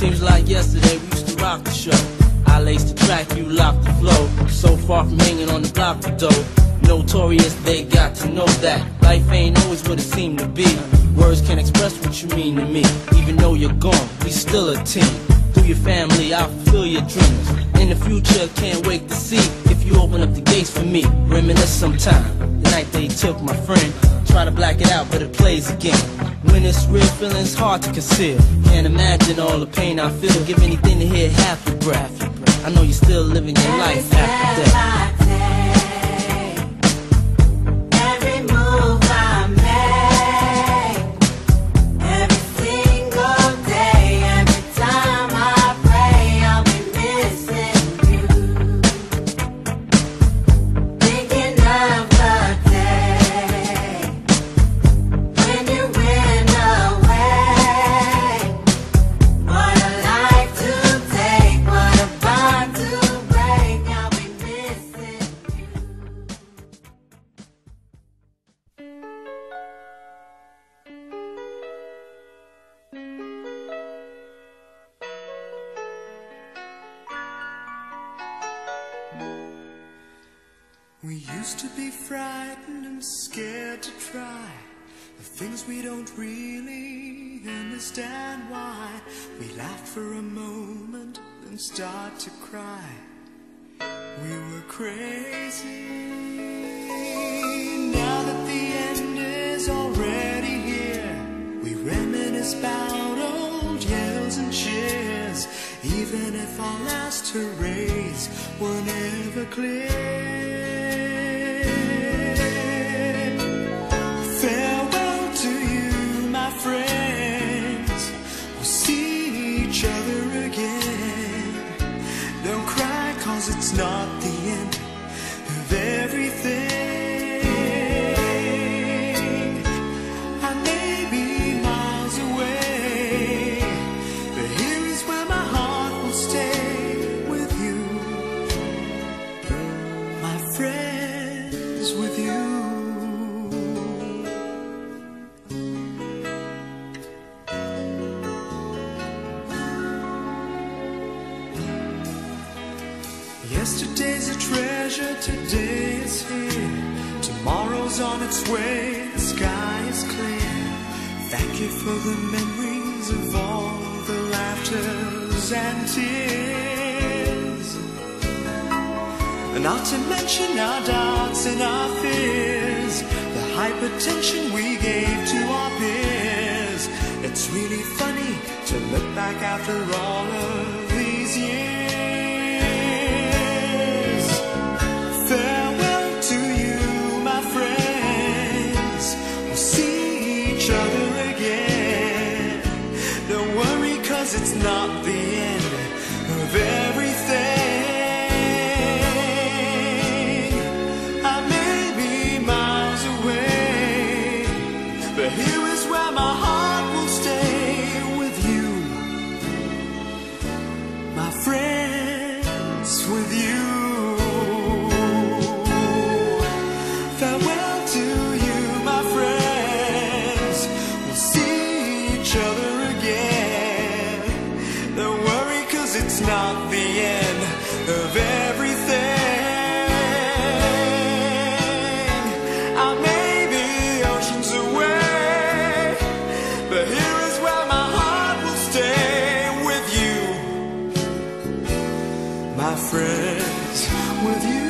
Seems like yesterday we used to rock the show. I laced the track, you locked the flow. So far from hanging on the block for dough. Notorious, they got to know that life ain't always what it seemed to be. Words can't express what you mean to me. Even though you're gone, we still a team. Through your family, I'll fulfill your dreams. In the future, can't wait to see if you open up the gates for me. Reminisce sometime, the night they took my friend. Try to black it out, but it plays again. When it's real, feeling's hard to conceal. Can't imagine all the pain I feel. Give anything to hear half your breath. I know you're still living your life after death. We used to be frightened and scared to try the things we don't really understand why. We laughed for a moment, then start to cry. We were crazy. Now that the end is already here, we reminisce about old yells and cheers, even if our last hurrays were never clear. Farewell to you, my friends. We'll see each other again. Don't cry, 'cause it's not the end of everything. I may be miles away, but here is where my heart will stay with you, my friends, with you. Yesterday's a treasure, today is here. Tomorrow's on its way, the sky is clear. Thank you for the memories of all the laughters and tears, and not to mention our doubts and our fears, the hypertension we gave to our peers. It's really funny to look back after all of these years. Farewell to you, my friends. We'll see each other again. Don't worry, 'cause it's not the end of everything. I may be miles away, but here is where my heart will stay with you, my friends, with you. Farewell to you, my friends. We'll see each other again. Don't worry, 'cause it's not the end of everything. I may be oceans away, but here is where my heart will stay with you, my friends, with you.